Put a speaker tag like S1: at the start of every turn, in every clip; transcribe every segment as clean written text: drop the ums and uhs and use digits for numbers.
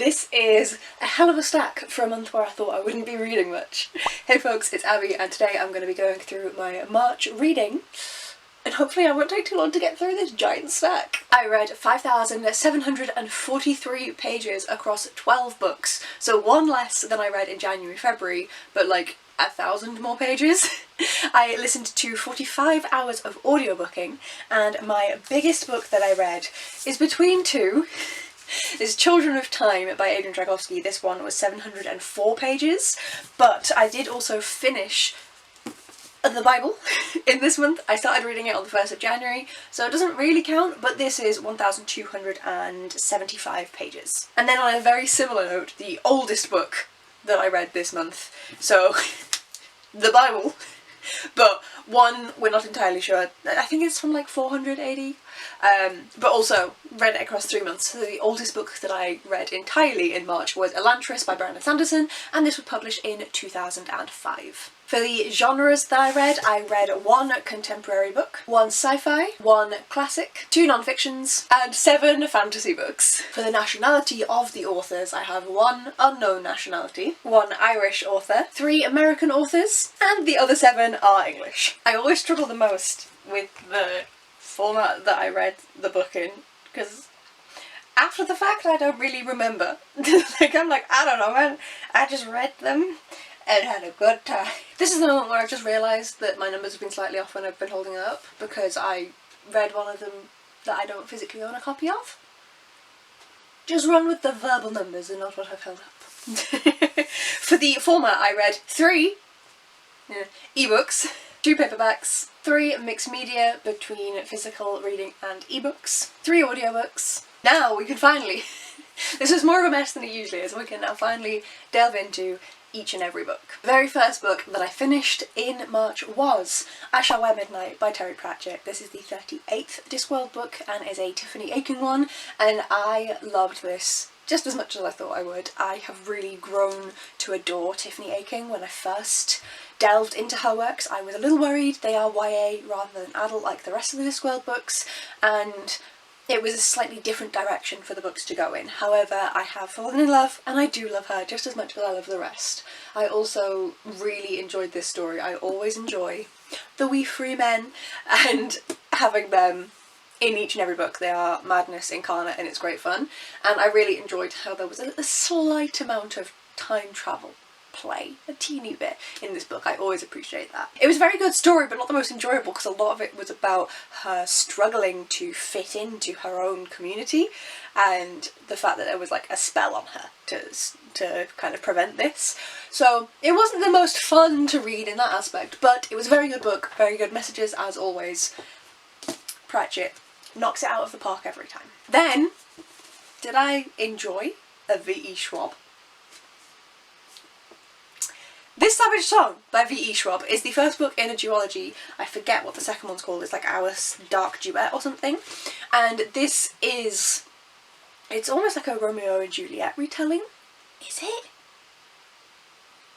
S1: This is a hell of a stack for a month where I thought I wouldn't be reading much. Hey folks, it's Abby and today I'm going to be going through my March reading and hopefully I won't take too long to get through this giant stack. I read 5,743 pages across 12 books, so one less than I read in January, February, but like 1,000 more pages. I listened to 45 hours of audiobooking and my biggest book that I read is between two. This is Children of Time by Adrian Tchaikovsky. This one was 704 pages, but I did also finish the Bible in this month. I started reading it on the 1st of January, so it doesn't really count, but this is 1,275 pages. And then on a very similar note, the oldest book that I read this month, so the Bible, but one we're not entirely sure, I think it's from like 480, but also read it across 3 months. So the oldest book that I read entirely in March was Elantris by Sanderson, and this was published in 2005. For the genres that I read one contemporary book, one sci-fi, one classic, 2 non-fictions, and 7 fantasy books. For the nationality of the authors, I have 1 unknown nationality, 1 Irish author, 3 American authors, and the other 7 are English. I always struggle the most with the format that I read the book in, because after the fact I don't really remember. I'm like, I don't know man, I just read them and had a good time. This is the moment where I've just realised that my numbers have been slightly off when I've been holding it up, because I read one of them that I don't physically own a copy of. Just run with the verbal numbers and not what I've held up. For the format I read 3 ebooks, 2 paperbacks, 3 mixed media between physical reading and ebooks, 3 audiobooks. Now we can finally, this is more of a mess than it usually is, we can now finally delve into each and every book. The very first book that I finished in March was I Shall Wear Midnight by Pratchett. This is the 38th Discworld book and is a Tiffany Aching one, and I loved this just as much as I thought I would. I have really grown to adore Tiffany Aching. When I first delved into her works, I was a little worried they are YA rather than adult like the rest of the Discworld books, and it was a slightly different direction for the books to go in. However, I have fallen in love, and I do love her just as much as I love the rest. I also really enjoyed this story. I always enjoy the wee free men and having them in each and every book. They are madness incarnate and it's great fun. And I really enjoyed how there was a slight amount of time travel play, a teeny bit, in this book. I always appreciate that. It was a very good story, but not the most enjoyable, because a lot of it was about her struggling to fit into her own community and the fact that there was like a spell on her to kind of prevent this. So it wasn't the most fun to read in that aspect, but it was a very good book, very good messages as always. Pratchett knocks it out of the park every time. Then, did I enjoy a V.E. Schwab? This Savage Song by V.E. Schwab is the first book in a duology. I forget what the second one's called. It's like Our Dark Duet or something. And this is, it's almost like a Romeo and Juliet retelling. Is it?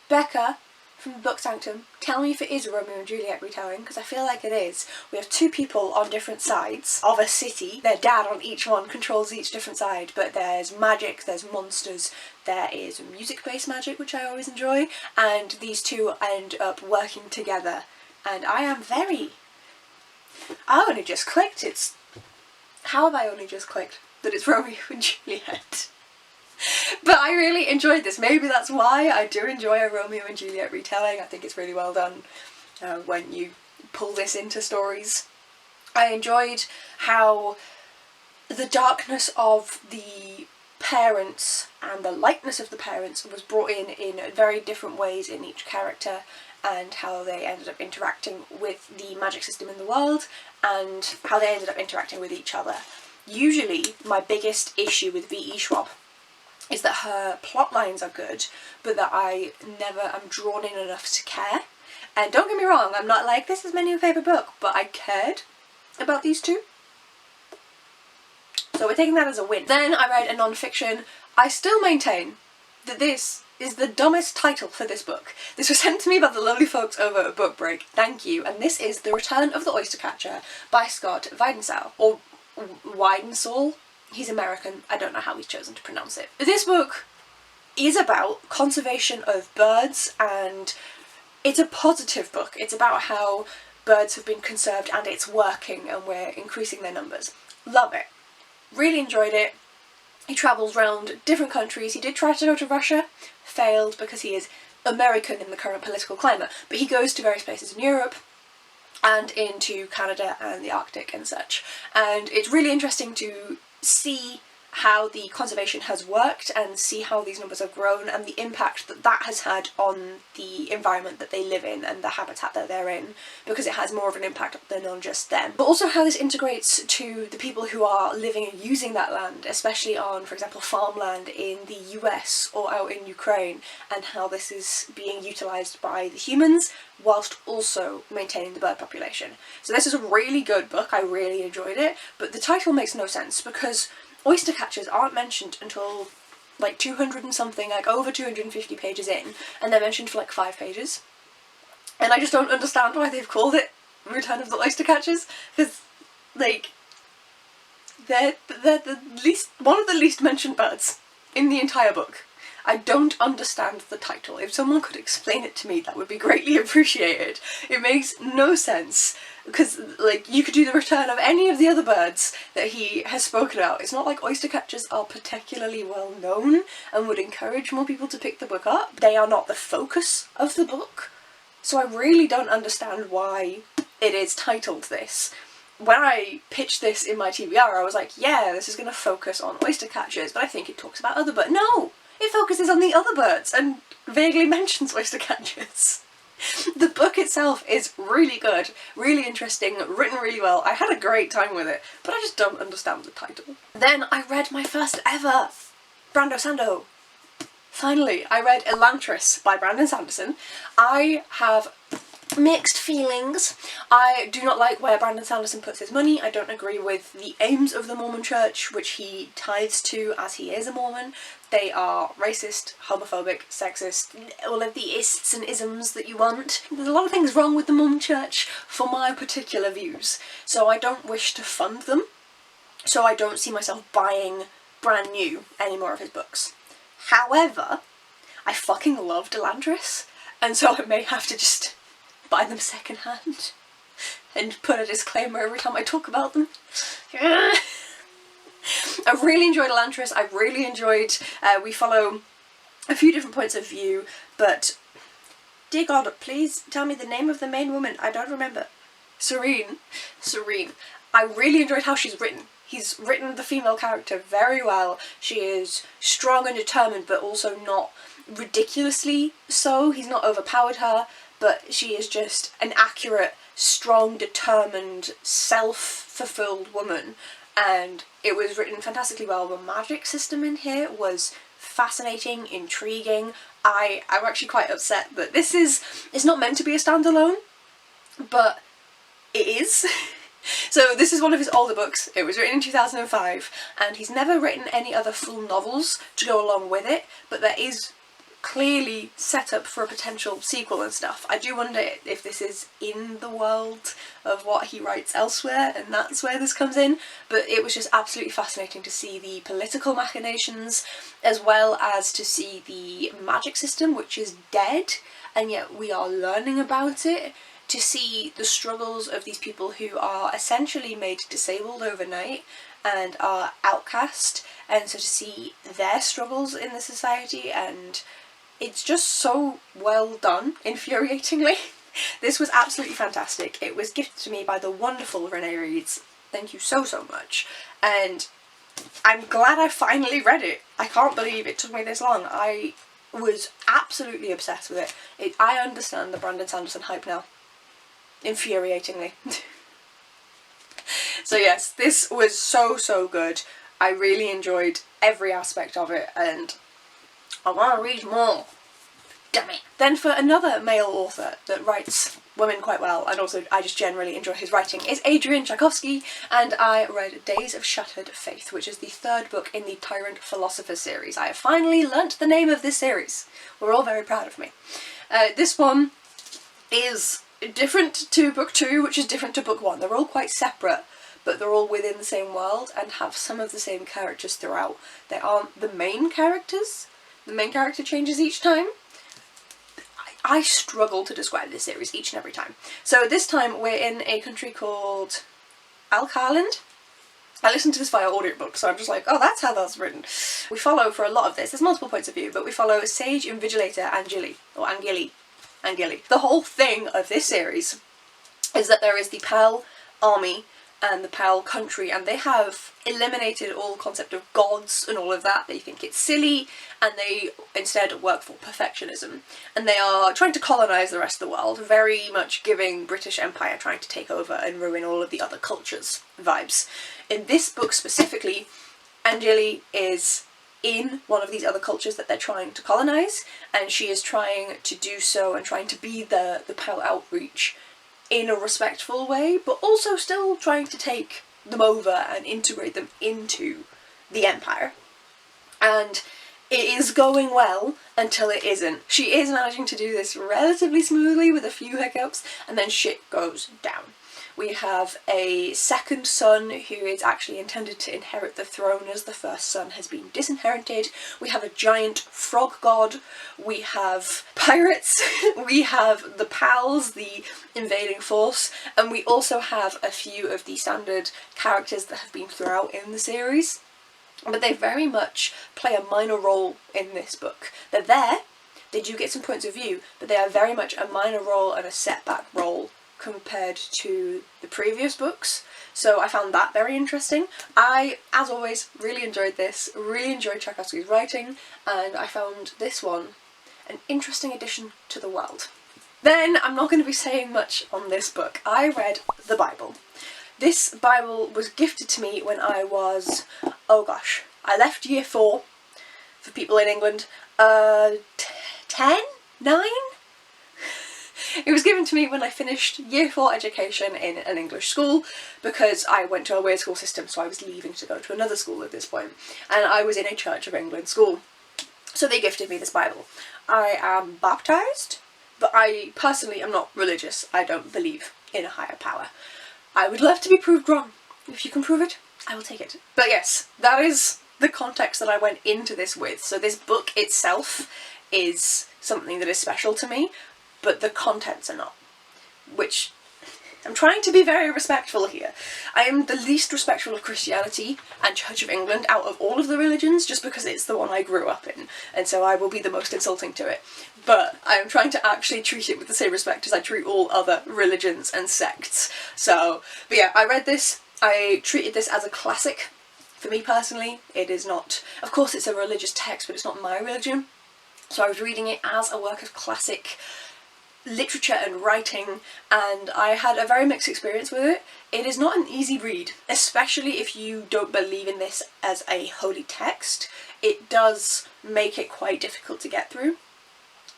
S1: Becca from Book Sanctum, tell me if it is a Romeo and Juliet retelling, because I feel like it is. We have 2 people on different sides of a city. Their dad on each one controls each different side, but there's magic, there's monsters, there is music-based magic, which I always enjoy, and these 2 end up working together. And I only just clicked, how have I only just clicked that it's Romeo and Juliet? But I really enjoyed this. Maybe that's why I do enjoy a Romeo and Juliet retelling. I think it's really well done when you pull this into stories. I enjoyed how the darkness of the parents and the lightness of the parents was brought in very different ways in each character, and how they ended up interacting with the magic system in the world and how they ended up interacting with each other. Usually my biggest issue with V.E. Schwab is that her plot lines are good, but that I never am drawn in enough to care. And don't get me wrong, I'm not like, this is my new favourite book, but I cared about these 2. So we're taking that as a win. Then I read a non-fiction. I still maintain that this is the dumbest title for this book. This was sent to me by the lovely folks over at Book Break. Thank you. And this is The Return of the Oystercatcher by Scott Weidnsaul, or Weidnsaul. He's American, I don't know how he's chosen to pronounce it. This book is about conservation of birds, and it's a positive book. It's about how birds have been conserved and it's working and we're increasing their numbers. Love it. Really enjoyed it. He travels around different countries. He did try to go to Russia, failed because he is American in the current political climate, but he goes to various places in Europe and into Canada and the Arctic and such. And it's really interesting to see how the conservation has worked and see how these numbers have grown and the impact that that has had on the environment that they live in and the habitat that they're in, because it has more of an impact than on just them. But also how this integrates to the people who are living and using that land, especially on, for example, farmland in the US or out in Ukraine, and how this is being utilised by the humans whilst also maintaining the bird population. So this is a really good book, I really enjoyed it, but the title makes no sense because oystercatchers aren't mentioned until like 200 and something, like over 250 pages in, and they're mentioned for like 5 pages. And I just don't understand why they've called it Return of the Oystercatchers, because like they're the least, one of the least mentioned birds in the entire book. I don't understand the title. If someone could explain it to me, that would be greatly appreciated. It makes no sense, because like you could do the return of any of the other birds that he has spoken about. It's not like oystercatchers are particularly well known and would encourage more people to pick the book up. They are not the focus of the book, so I really don't understand why it is titled this. When I pitched this in my TBR, I was like, yeah, this is going to focus on oystercatchers, but I think it talks about other birds. No! It focuses on the other birds and vaguely mentions oystercatchers. The book itself is really good, really interesting, written really well. I had a great time with it, but I just don't understand the title. Then I read my first ever Brando Sando. Finally, I read Elantris by Brandon Sanderson. I have mixed feelings. I do not like where Brandon Sanderson puts his money. I don't agree with the aims of the Mormon Church, which he tithes to as he is a Mormon. They are racist, homophobic, sexist, all of the ists and isms that you want. There's a lot of things wrong with the Mormon Church for my particular views, so I don't wish to fund them, so I don't see myself buying brand new any more of his books. However, I fucking loved Elantris, and so I may have to just buy them secondhand and put a disclaimer every time I talk about them. I really enjoyed Elantris. I really enjoyed, we follow a few different points of view, but dear God, please tell me the name of the main woman. I don't remember. Serene. I really enjoyed how she's written. He's written the female character very well. She is strong and determined, but also not ridiculously so. He's not overpowered her, but she is just an accurate, strong, determined, self-fulfilled woman. And it was written fantastically well. The magic system in here was fascinating, intriguing. I'm actually quite upset that it's not meant to be a standalone, but it is. So this is one of his older books. It was written in 2005, and he's never written any other full novels to go along with it, but there is clearly set up for a potential sequel and stuff. I do wonder if this is in the world of what he writes elsewhere, and that's where this comes in, but it was just absolutely fascinating to see the political machinations, as well as to see the magic system, which is dead, and yet we are learning about it, to see the struggles of these people who are essentially made disabled overnight and are outcast, and so to see their struggles in the society, and it's just so well done, infuriatingly. This was absolutely fantastic. It was gifted to me by the wonderful Renee Reeds. Thank you so much. And I'm glad I finally read it. I can't believe it took me this long. I was absolutely obsessed with it. I understand the Brandon Sanderson hype now. Infuriatingly. So yes, this was so good. I really enjoyed every aspect of it, and I want to read more. Damn it. Then for another male author that writes women quite well, and also I just generally enjoy his writing, is Adrian Tchaikovsky, and I read Days of Shattered Faith, which is the 3rd book in the Tyrant Philosopher series. I have finally learnt the name of this series. We're all very proud of me. This one is different to book 2, which is different to book 1. They're all quite separate, but they're all within the same world and have some of the same characters throughout. They aren't the main characters. The main character changes each time. I struggle to describe this series each and every time. So this time we're in a country called Alcarland. I listened to this via audiobook, so I'm just like, oh, that's how that's written. We follow, for a lot of this, there's multiple points of view, but we follow Sage Invigilator Angili. The whole thing of this series is that there is the Pel army and the Pel country, and they have eliminated all concept of gods and all of that. They think it's silly, and they instead work for perfectionism. And they are trying to colonise the rest of the world, very much giving British Empire trying to take over and ruin all of the other cultures vibes. In this book specifically, Angeli is in one of these other cultures that they're trying to colonise, and she is trying to do so and trying to be the Pel outreach in a respectful way, but also still trying to take them over and integrate them into the Empire. And it is going well until it isn't. She is managing to do this relatively smoothly with a few hiccups, and then shit goes down. We have a second son who is actually intended to inherit the throne as the first son has been disinherited. We have a giant frog god. We have pirates. We have the pals, the invading force. And we also have a few of the standard characters that have been throughout in the series. But they very much play a minor role in this book. They're there, they do get some points of view, but they are very much a minor role and a setback role compared to the previous books, so I found that very interesting. I, as always, really enjoyed this, really enjoyed Tchaikovsky's writing, and I found this one an interesting addition to the world. Then, I'm not going to be saying much on this book. I read the Bible. This Bible was gifted to me when I was, oh gosh, I left year 4, for people in England, 10? 9? It was given to me when I finished year 4 education in an English school, because I went to a weird school system, so I was leaving to go to another school at this point, and I was in a Church of England school. So they gifted me this Bible. I am baptised, but I personally am not religious. I don't believe in a higher power. I would love to be proved wrong. If you can prove it, I will take it. But yes, that is the context that I went into this with. So this book itself is something that is special to me, but the contents are not, which I'm trying to be very respectful here. I am the least respectful of Christianity and Church of England out of all of the religions, just because it's the one I grew up in, and so I will be the most insulting to it. But I am trying to actually treat it with the same respect as I treat all other religions and sects. So, but yeah, I read this, I treated this as a classic. For me personally, it is not, of course it's a religious text, but it's not my religion. So I was reading it as a work of classic literature and writing, and I had a very mixed experience with it. It is not an easy read, especially if you don't believe in this as a holy text. It does make it quite difficult to get through.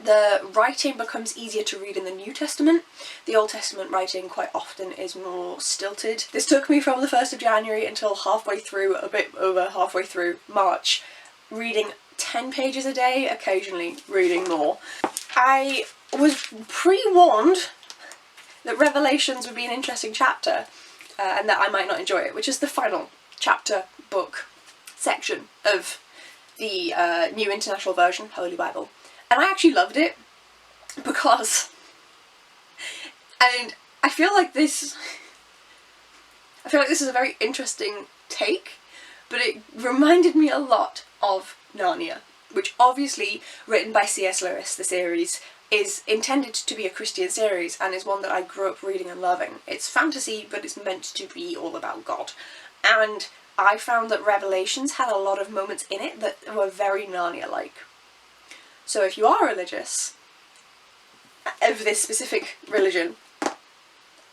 S1: The writing becomes easier to read in the New Testament. The Old Testament writing quite often is more stilted. This took me from the 1st of January until halfway through, a bit over halfway through March, reading 10 pages a day, occasionally reading more. I was pre-warned that Revelations would be an interesting chapter and that I might not enjoy it, which is the final chapter, book, section of the New International Version, Holy Bible. And I actually loved it because, and I feel like this is a very interesting take, but it reminded me a lot of Narnia, which obviously, written by C.S. Lewis, the series, is intended to be a Christian series and is one that I grew up reading and loving. It's fantasy, but it's meant to be all about God. And I found that Revelations had a lot of moments in it that were very Narnia-like. So if you are religious, of this specific religion,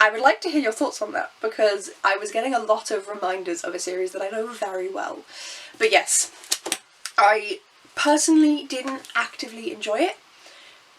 S1: I would like to hear your thoughts on that, because I was getting a lot of reminders of a series that I know very well. But yes, I personally didn't actively enjoy it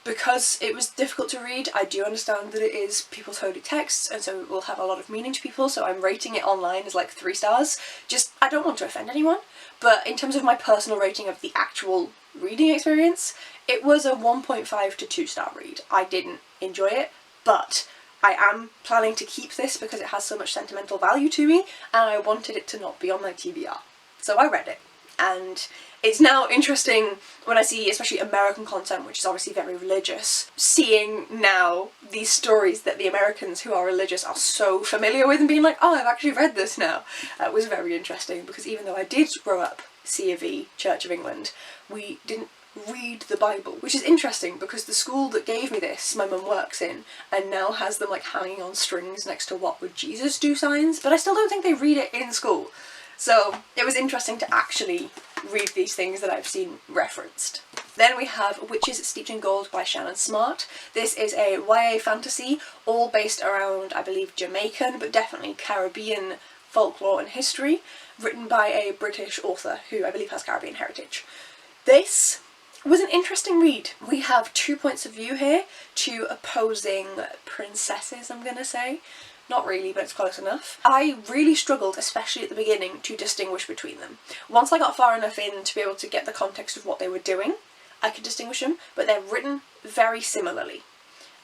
S1: because it was difficult to read. I do understand that it is people's holy texts, and so it will have a lot of meaning to people, so I'm rating it online as like 3 stars. Just, I don't want to offend anyone, but in terms of my personal rating of the actual reading experience, it was a 1.5 to 2 star read. I didn't enjoy it, but I am planning to keep this because it has so much sentimental value to me, and I wanted it to not be on my TBR. So I read it, and it's now interesting when I see especially American content, which is obviously very religious, seeing now these stories that the Americans who are religious are so familiar with and being like, oh, I've actually read this now. It was very interesting because even though I did grow up C of E, Church of England, we didn't read the Bible, which is interesting because the school that gave me this, my mum works in, and now has them like hanging on strings next to what would Jesus do signs, but I still don't think they read it in school. So it was interesting to actually read these things that I've seen referenced. Then we have Witches Steeped in Gold by Shannon Smart. This is a YA fantasy, all based around, I believe, Jamaican, but definitely Caribbean folklore and history, written by a British author who I believe has Caribbean heritage. This was an interesting read. We have 2 points of view here, 2 opposing princesses, I'm gonna say. Not really, but it's close enough. I really struggled, especially at the beginning, to distinguish between them. Once I got far enough in to be able to get the context of what they were doing, I could distinguish them, but they're written very similarly.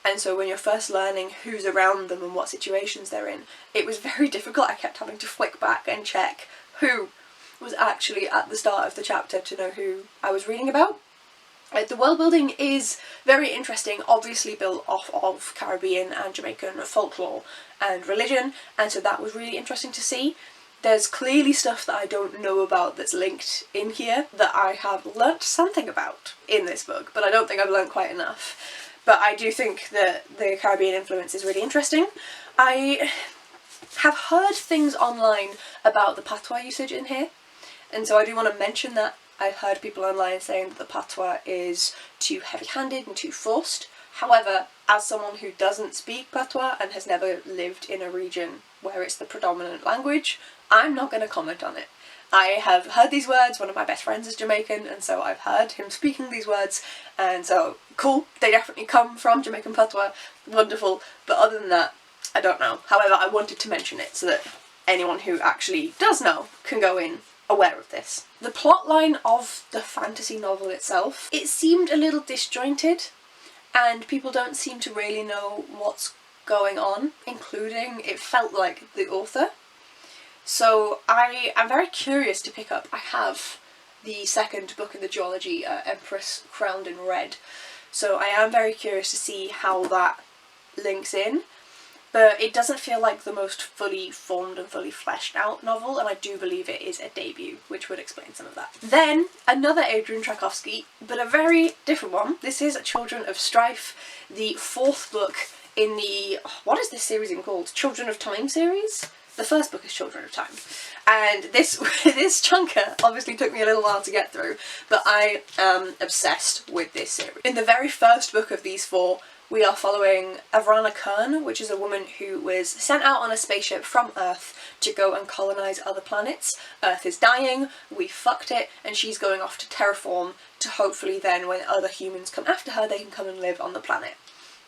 S1: And so when you're first learning who's around them and what situations they're in, it was very difficult. I kept having to flick back and check who was actually at the start of the chapter to know who I was reading about. The world building is very interesting, obviously built off of Caribbean and Jamaican folklore and religion, and so that was really interesting to see. There's clearly stuff that I don't know about that's linked in here that I have learnt something about in this book, but I don't think I've learnt quite enough. But I do think that the Caribbean influence is really interesting. I have heard things online about the patois usage in here, and so I do want to mention that. I've heard people online saying that the patois is too heavy-handed and too forced. However, as someone who doesn't speak patois and has never lived in a region where it's the predominant language, I'm not going to comment on it. I have heard these words, one of my best friends is Jamaican, and so I've heard him speaking these words, and so cool, they definitely come from Jamaican patois, wonderful, but other than that, I don't know. However, I wanted to mention it so that anyone who actually does know can go in aware of this. The plotline of the fantasy novel itself, it seemed a little disjointed, and people don't seem to really know what's going on, including, it felt like, the author. So I am very curious to pick up. I have the second book in the duology, Empress Crowned in Red, so I am very curious to see how that links in. But it doesn't feel like the most fully formed and fully fleshed out novel, and I do believe it is a debut, which would explain some of that. Then, another Adrian Tchaikovsky, but a very different one. This is Children of Strife, the 4th book in the, what is this series even called? Children of Time series? The first book is Children of Time. And this chunker obviously took me a little while to get through, but I am obsessed with this series. In the very first book of these 4, we are following Evaristo, which is a woman who was sent out on a spaceship from Earth to go and colonise other planets. Earth is dying, we fucked it, and she's going off to terraform to hopefully then, when other humans come after her, they can come and live on the planet.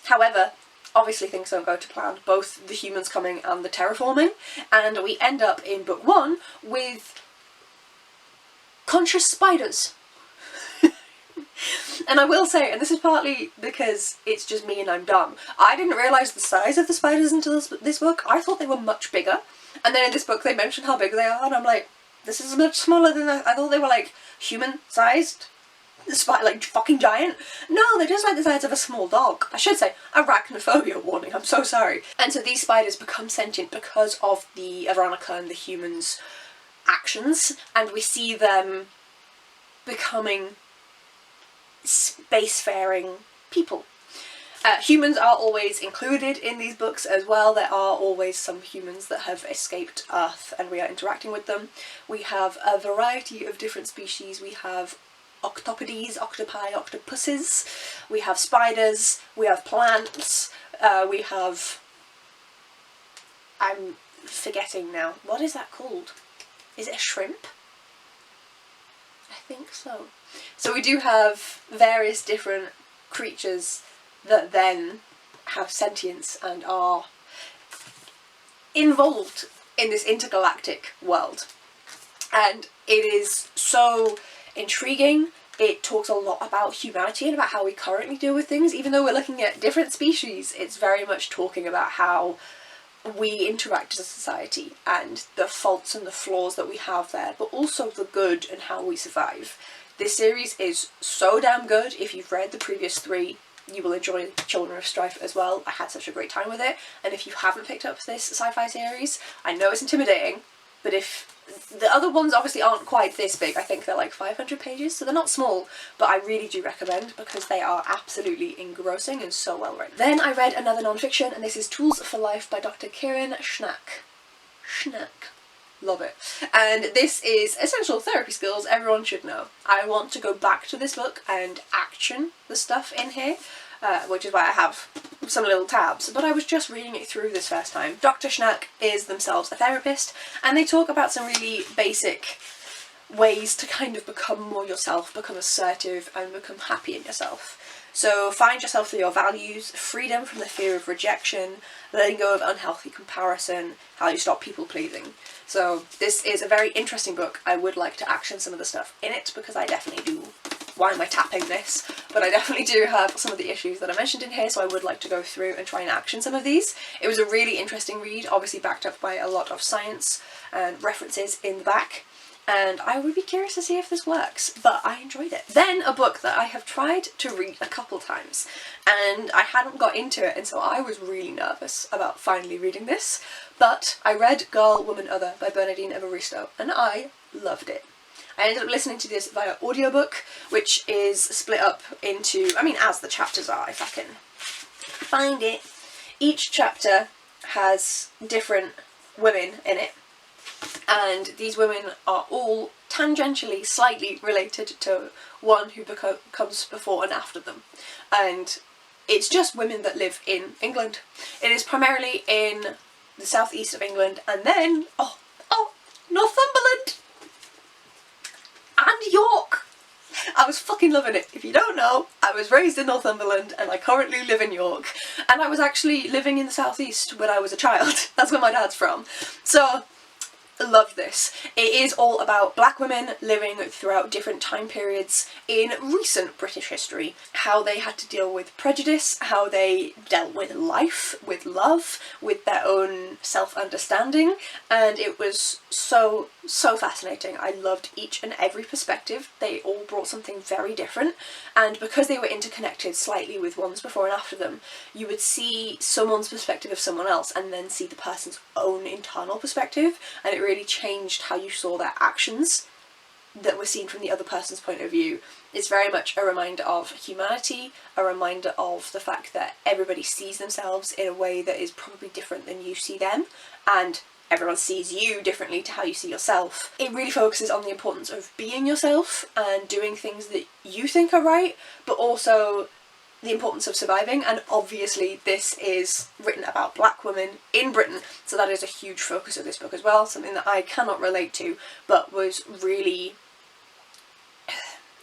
S1: However, obviously things don't go to plan, both the humans coming and the terraforming, and we end up in book 1 with conscious spiders. And I will say, and this is partly because it's just me and I'm dumb, I didn't realise the size of the spiders until this book. I thought they were much bigger, and then in this book they mention how big they are, and I'm like, this is much smaller than I thought they were like human-sized, like fucking giant. No, they're just like the size of a small dog. I should say, arachnophobia warning, I'm so sorry. And so these spiders become sentient because of the Evaristo and the humans' actions, and we see them becoming spacefaring people. Humans are always included in these books as well. There are always some humans that have escaped Earth and we are interacting with them. We have a variety of different species. We have octopodes, octopi, octopuses. We have spiders. We have plants. We have... I'm forgetting now. What is that called? Is it a shrimp? I think so. So we do have various different creatures that then have sentience and are involved in this intergalactic world. And it is so intriguing it talks a lot about humanity and about how we currently deal with things. Even though we're looking at different species, it's very much talking about how we interact as a society and the faults and the flaws that we have there, but also the good and how we survive. This series is so damn good. If you've read the previous 3, you will enjoy Children of Strife as well. I had such a great time with it, and if you haven't picked up this sci-fi series, I know it's intimidating, but if the other ones obviously aren't quite this big, I think they're like 500 pages, so they're not small, but I really do recommend because they are absolutely engrossing and so well written. Then I read another non-fiction, and this is Tools for Life by Dr. Kirren Schnack. Schnack. Love it. And this is essential therapy skills everyone should know. I want to go back to this book and action the stuff in here, which is why I have some little tabs, but I was just reading it through this first time. Dr. Schnack is themselves a therapist, and they talk about some really basic ways to kind of become more yourself, become assertive, and become happy in yourself. So find yourself through your values, freedom from the fear of rejection, letting go of unhealthy comparison, how you stop people pleasing. So this is a very interesting book. I would like to action some of the stuff in it because I definitely do. Why am I tapping this? But I definitely do have some of the issues that I mentioned in here, so I would like to go through and try and action some of these. It was a really interesting read, obviously backed up by a lot of science and references in the back, and I would be curious to see if this works, but I enjoyed it. Then a book that I have tried to read a couple times, and I hadn't got into it, and so I was really nervous about finally reading this, but I read Girl, Woman, Other by Bernadine Evaristo, and I loved it. I ended up listening to this via audiobook, which is split up into, I mean, as the chapters are, if I can find it. Each chapter has different women in it, and these women are all tangentially slightly related to one who comes before and after them. And it's just women that live in England. It is primarily in the southeast of England, and then, Northumberland! And York! I was fucking loving it. If you don't know, I was raised in Northumberland and I currently live in York. And I was actually living in the southeast when I was a child. That's where my dad's from. So, I love this. It is all about black women living throughout different time periods in recent British history. How they had to deal with prejudice, how they dealt with life, with love, with their own self-understanding, and it was so fascinating. I loved each and every perspective. They all brought something very different, and because they were interconnected slightly with ones before and after them, you would see someone's perspective of someone else and then see the person's own internal perspective, and it really changed how you saw their actions that were seen from the other person's point of view. It's very much a reminder of humanity, a reminder of the fact that everybody sees themselves in a way that is probably different than you see them, and everyone sees you differently to how you see yourself. It really focuses on the importance of being yourself and doing things that you think are right, but also the importance of surviving, and obviously this is written about black women in Britain, so that is a huge focus of this book as well, something that I cannot relate to, but was really,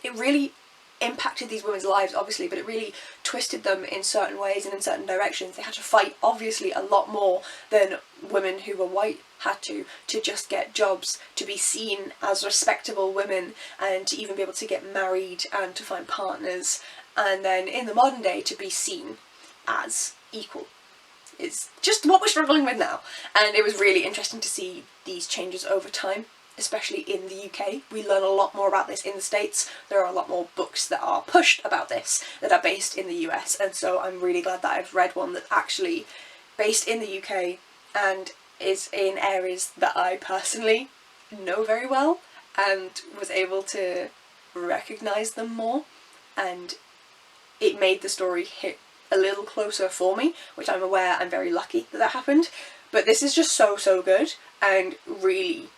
S1: it really impacted these women's lives obviously, but it really twisted them in certain ways and in certain directions. They had to fight obviously a lot more than women who were white had to just get jobs, to be seen as respectable women, and to even be able to get married and to find partners, and then in the modern day to be seen as equal. It's just what we're struggling with now, and it was really interesting to see these changes over time, especially in the UK. We learn a lot more about this in the States. There are a lot more books that are pushed about this that are based in the US, and so I'm really glad that I've read one that's actually based in the UK and is in areas that I personally know very well and was able to recognise them more, and it made the story hit a little closer for me, which I'm aware I'm very lucky that happened. But this is just so good, and really,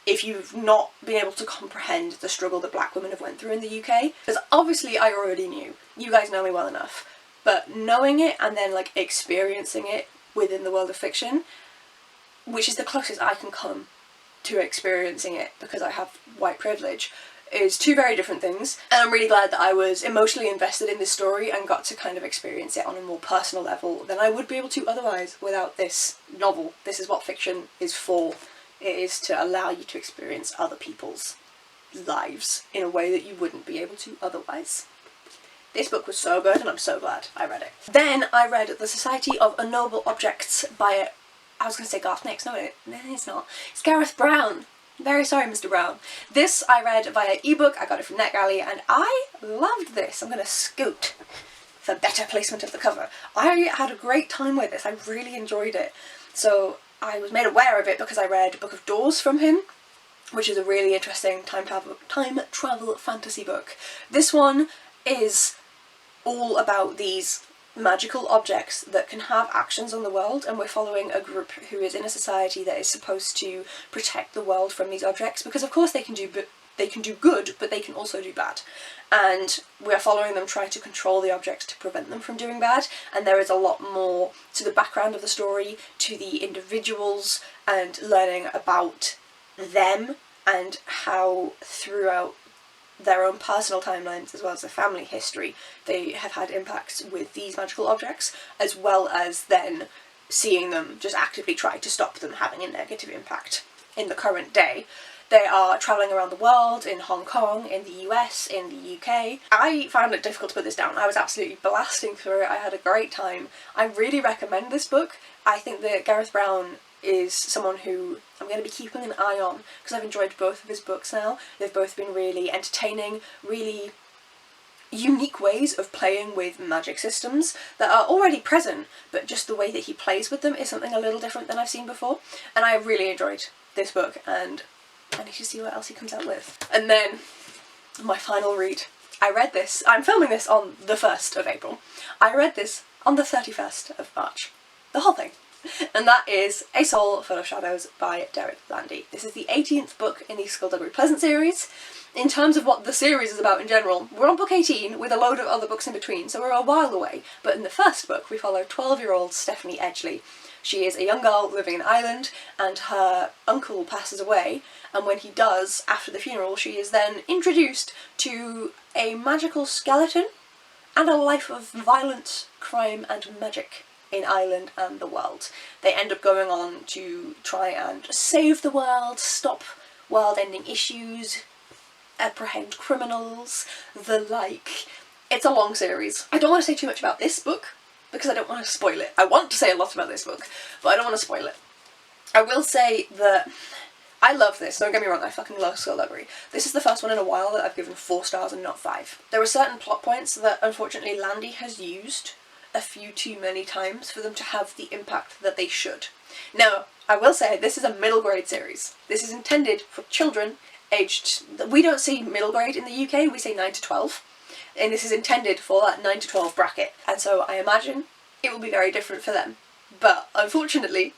S1: if you've not been able to comprehend the struggle that black women have went through in the UK, because obviously I already knew, you guys know me well enough, but knowing it and then like experiencing it within the world of fiction, which is the closest I can come to experiencing it because I have white privilege, is two very different things, and I'm really glad that I was emotionally invested in this story and got to kind of experience it on a more personal level than I would be able to otherwise without this novel. This is what fiction is for. It is to allow you to experience other people's lives in a way that you wouldn't be able to otherwise. This book was so good and I'm so glad I read it. Then I read The Society of Unknowable Objects by, I was going to say Garth Nix, no it's not. It's Gareth Brown. Very sorry, Mr. Brown. This I read via ebook, I got it from NetGalley, and I loved this. I'm going to scoot for better placement of the cover. I had a great time with this, I really enjoyed it. So I was made aware of it because I read Book of Doors from him, which is a really interesting time travel fantasy book. This one is all about these magical objects that can have actions on the world, and we're following a group who is in a society that is supposed to protect the world from these objects, because of course they can do good, but they can also do bad. And we're following them trying to control the objects to prevent them from doing bad, and there is a lot more to the background of the story, to the individuals, and learning about them and how throughout their own personal timelines as well as their family history they have had impacts with these magical objects, as well as then seeing them just actively try to stop them having a negative impact in the current day. They are travelling around the world, in Hong Kong, in the US, in the UK. I found it difficult to put this down. I was absolutely blasting through it. I had a great time. I really recommend this book. I think that Gareth Brown is someone who I'm going to be keeping an eye on because I've enjoyed both of his books now. They've both been really entertaining, really unique ways of playing with magic systems that are already present, but just the way that he plays with them is something a little different than I've seen before. And I really enjoyed this book, and I need to see what else he comes out with. And then my final read. I read this, I'm filming this on the 1st of April. I read this on the 31st of March. The whole thing. And that is A Soul Full of Shadows by Derek Landy. This is the 18th book in the Skullduggery Pleasant series. In terms of what the series is about in general, we're on book 18 with a load of other books in between, so we're a while away. But in the first book we follow 12-year-old Stephanie Edgley. She is a young girl living in Ireland, and her uncle passes away, and when he does, after the funeral, she is then introduced to a magical skeleton and a life of violence, crime and magic in Ireland and the world. They end up going on to try and save the world, stop world-ending issues, apprehend criminals, the like. It's a long series. I don't want to say too much about this book because I don't want to spoil it. I want to say a lot about this book, but I don't want to spoil it. I will say that I love this, don't get me wrong, I fucking love Skullduggery. This is the first one in a while that I've given 4 stars and not 5. There are certain plot points that unfortunately Landy has used a few too many times for them to have the impact that they should. Now, I will say this is a middle grade series. This is intended for children aged... We don't see middle grade in the UK, we say 9 to 12. And this is intended for that 9 to 12 bracket. And so I imagine it will be very different for them. But unfortunately,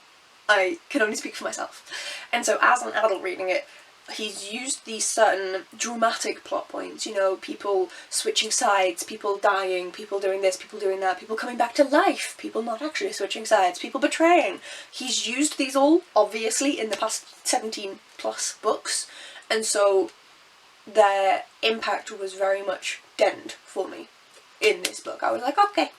S1: I can only speak for myself. And so as an adult reading it, he's used these certain dramatic plot points, you know, people switching sides, people dying, people doing this, people doing that, people coming back to life, people not actually switching sides, people betraying. He's used these all, obviously, in the past 17 plus books, and so their impact was very much deadened for me in this book. I was like, okay,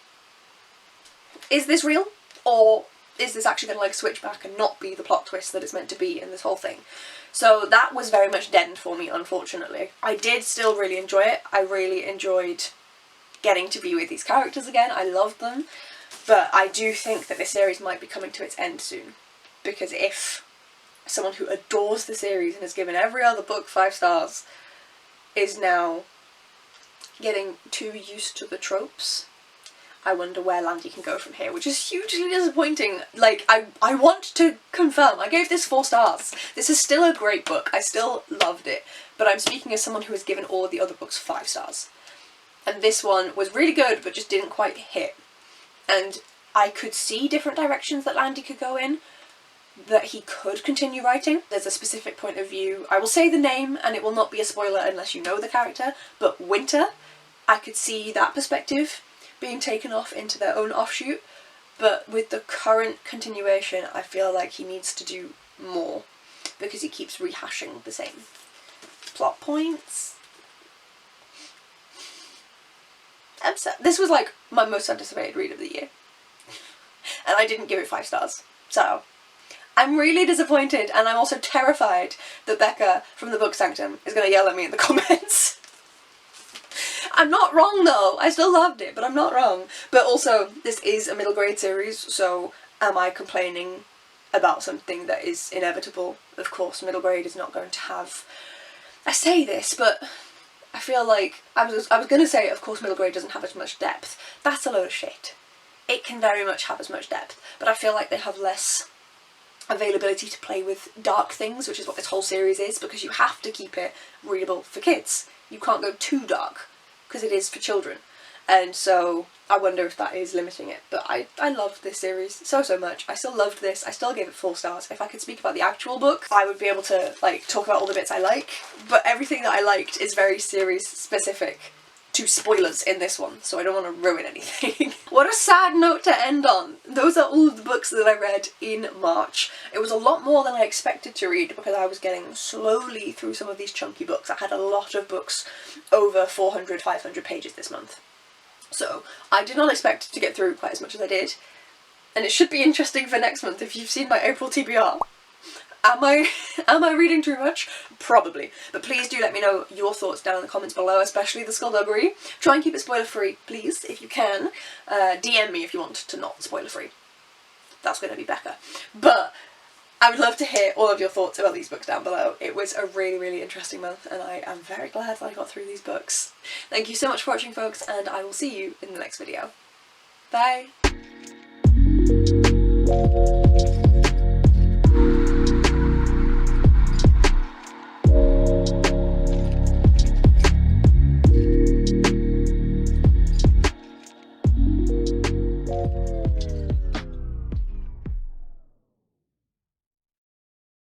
S1: is this real? Or is this actually going to like switch back and not be the plot twist that it's meant to be in this whole thing? So that was very much deadened for me, unfortunately. I did still really enjoy it. I really enjoyed getting to be with these characters again. I loved them. But I do think that this series might be coming to its end soon. Because if someone who adores the series and has given every other book 5 stars is now getting too used to the tropes, I wonder where Landy can go from here, which is hugely disappointing. Like, I want to confirm, I gave this 4 stars. This is still a great book, I still loved it, but I'm speaking as someone who has given all of the other books 5 stars. And this one was really good, but just didn't quite hit. And I could see different directions that Landy could go in, that he could continue writing. There's a specific point of view. I will say the name, and it will not be a spoiler unless you know the character, but Winter, I could see that perspective being taken off into their own offshoot, but with the current continuation I feel like he needs to do more because he keeps rehashing the same plot points. This was like my most anticipated read of the year and I didn't give it 5 stars, so I'm really disappointed, and I'm also terrified that Becca from the Book Sanctum is going to yell at me in the comments. I'm not wrong though, I still loved it, but I'm not wrong. But also, this is a middle grade series, so am I complaining about something that is inevitable? Of course, middle grade is not going to have... I say this, but I feel like... I was going to say, of course, middle grade doesn't have as much depth. That's a load of shit. It can very much have as much depth, but I feel like they have less availability to play with dark things, which is what this whole series is, because you have to keep it readable for kids. You can't go too dark, because it is for children. And so I wonder if that is limiting it. But I loved this series so much. I still loved this. I still gave it 4 stars. If I could speak about the actual book, I would be able to like talk about all the bits I like. But everything that I liked is very series specific to spoilers in this one, so I don't want to ruin anything. What a sad note to end on. Those are all of the books that I read in March. It was a lot more than I expected to read because I was getting slowly through some of these chunky books. I had a lot of books over 400, 500 pages this month. So I did not expect to get through quite as much as I did. And it should be interesting for next month if you've seen my April TBR. Am I reading too much? Probably. But please do let me know your thoughts down in the comments below, especially the skullduggery. Try and keep it spoiler free, please, if you can. DM me if you want to not spoiler free. That's going to be Becca. But I would love to hear all of your thoughts about these books down below. It was a really interesting month, and I am very glad that I got through these books. Thank you so much for watching, folks, and I will see you in the next video. Bye!